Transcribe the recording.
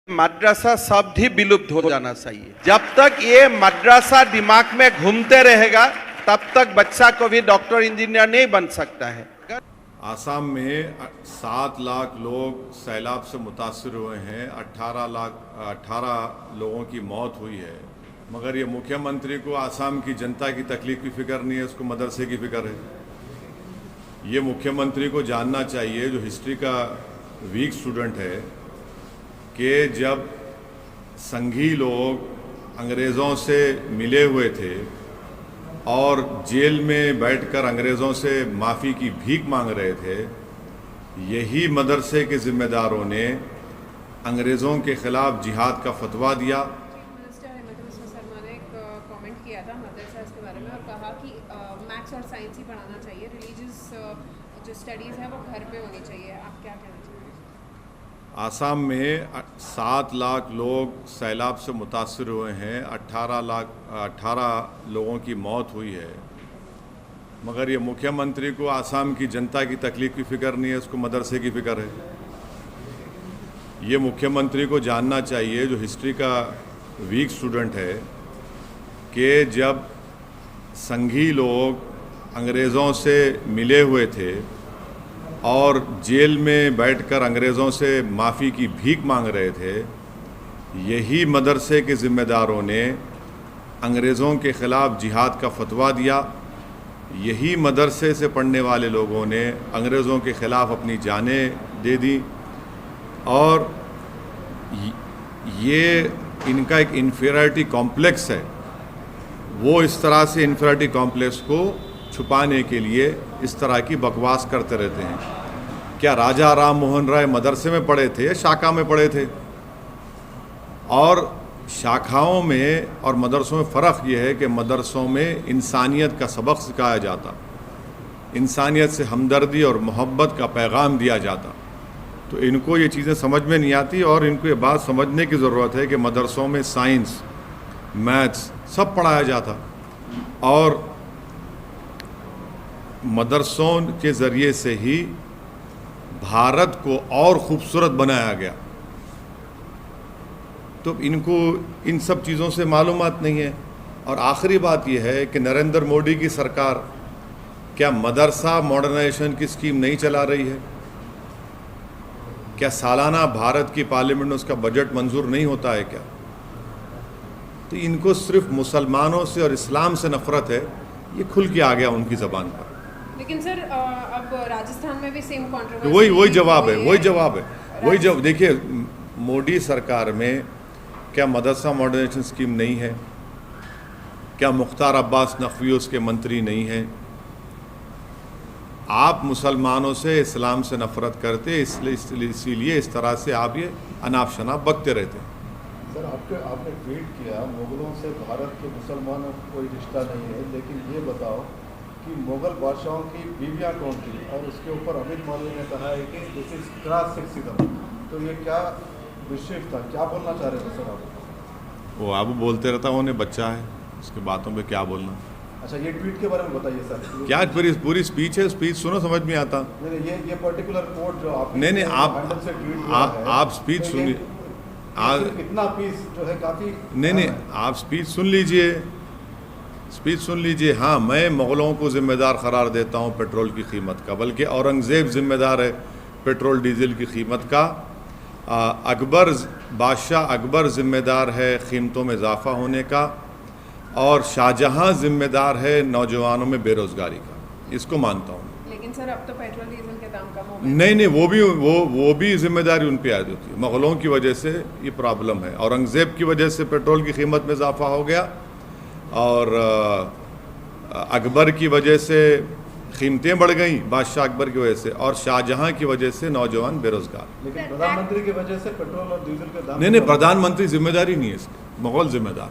मद्रासा शब्द ही विलुप्त हो जाना चाहिए। जब तक ये मद्रासा दिमाग में घूमते रहेगा तब तक बच्चा को भी डॉक्टर इंजीनियर नहीं बन सकता है। आसाम में 7 लाख लोग सैलाब से मुतासर हुए हैं, 18 लोगों की मौत हुई है, मगर ये मुख्यमंत्री को आसाम की जनता की तकलीफ की फिक्र नहीं है, उसको मदरसे की फिक्र है। ये मुख्यमंत्री को जानना चाहिए, जो हिस्ट्री का वीक स्टूडेंट है, कि जब संघी लोग अंग्रेज़ों से मिले हुए थे और जेल में बैठकर अंग्रेज़ों से माफ़ी की भीख मांग रहे थे, यही मदरसे के ज़िम्मेदारों ने अंग्रेज़ों के ख़िलाफ़ जिहाद का फतवा दिया। मिनिस्टर हिमंता शर्मा ने एक कमेंट किया था मदरसा के बारे में और कहा कि मैथ्स और साइंस ही पढ़ाना चाहिए, रिलीजियस जो स्टडीज़ है वो घर पे होनी चाहिए। आप क्या कहना चाहिए? आसाम में 7 लाख लोग सैलाब से मुतासर हुए हैं, 18 लोगों की मौत हुई है, मगर ये मुख्यमंत्री को आसाम की जनता की तकलीफ की फिक्र नहीं है, उसको मदरसे की फिक्र है। ये मुख्यमंत्री को जानना चाहिए, जो हिस्ट्री का वीक स्टूडेंट है, कि जब संघी लोग अंग्रेज़ों से मिले हुए थे और जेल में बैठकर अंग्रेज़ों से माफ़ी की भीख मांग रहे थे, यही मदरसे के ज़िम्मेदारों ने अंग्रेज़ों के ख़िलाफ़ जिहाद का फतवा दिया। यही मदरसे से पढ़ने वाले लोगों ने अंग्रेज़ों के ख़िलाफ़ अपनी जानें दे दी, और ये इनका एक इन्फीरियरिटी कॉम्प्लेक्स है। वो इस तरह से इन्फीरियरिटी कॉम्प्लेक्स को छुपाने के लिए इस तरह की बकवास करते रहते हैं। क्या राजा राम मोहन राय मदरसे में पढ़े थे या शाखा में पढ़े थे? और शाखाओं में और मदरसों में फ़र्क ये है कि मदरसों में इंसानियत का सबक सिखाया जाता, इंसानियत से हमदर्दी और मोहब्बत का पैगाम दिया जाता। तो इनको ये चीज़ें समझ में नहीं आती, और इनको ये बात समझने की ज़रूरत है कि मदरसों में साइंस, मैथ्स सब पढ़ाया जाता, और मदरसों के ज़रिए से ही भारत को और ख़ूबसूरत बनाया गया। तो इनको इन सब चीज़ों से मालूमात नहीं है। और आखिरी बात यह है कि नरेंद्र मोदी की सरकार क्या मदरसा मॉडर्नाइजेशन की स्कीम नहीं चला रही है? क्या सालाना भारत की पार्लियामेंट में उसका बजट मंजूर नहीं होता है क्या? तो इनको सिर्फ मुसलमानों से और इस्लाम से नफ़रत है, ये खुल के आ गया उनकी ज़बान पर। लेकिन सर अब राजस्थान में भी सेम कंट्रोवर्सी, वही जवाब है। देखिए, मोदी सरकार में क्या मदरसा मॉडर्नाइजेशन स्कीम नहीं है? क्या मुख्तार अब्बास नकवी उसके मंत्री नहीं हैं? आप मुसलमानों से, इस्लाम से नफ़रत करते, इसीलिए इस तरह से आप ये अनाप शनाप बकते रहते हैं। सर, आपने ट्वीट किया, मुग़लों से भारत के मुसलमानों का कोई रिश्ता नहीं है, लेकिन ये बताओ कि मुग़ल बादशाहों की बीवियाँ कौन थी? और उसके ऊपर अमित मौलवी ने कहा है कि दिस इज क्रॉस सेक्सिज्म। तो ये क्या विषय था, क्या बोलना चाह रहे थे सर आप? वो आप बोलते रहता, उन्हें बच्चा है, उसके बातों पे क्या बोलना। अच्छा, ये ट्वीट के बारे में बताइए सर। क्या पूरी स्पीच है? स्पीच सुनो, समझ में आता। नहीं, ये पर्टिकुलर कोट जो आप आप स्पीच सुनिए। इतना पीस जो है काफ़ी नहीं, आप स्पीच सुन लीजिए। हाँ, मैं मुग़लों को ज़िम्मेदार करार देता हूँ पेट्रोल की कीमत का, बल्कि औरंगज़ेब ज़िम्मेदार है पेट्रोल डीज़ल की कीमत का। बादशाह अकबर ज़िम्मेदार है कीमतों में इजाफ़ा होने का, और शाहजहाँ ज़िम्मेदार है नौजवानों में बेरोज़गारी का। इसको मानता हूँ। लेकिन सर अब तो पेट्रोल डीजल के दाम कम हो गए। नहीं, वो भी जिम्मेदारी उन पे आयद होती है। मुग़लों की वजह से ये प्रॉब्लम है। औरंगज़ेब की वजह से पेट्रोल की कीमत में इजाफ़ा हो गया, और अकबर की वजह से कीमतें बढ़ गई, बादशाह अकबर की वजह से, और शाहजहाँ की वजह से नौजवान बेरोज़गार। लेकिन प्रधानमंत्री की वजह से पेट्रोल और डीजल के दाम नहीं, प्रधानमंत्री जिम्मेदारी नहीं है इसकी, मुग़ल जिम्मेदार।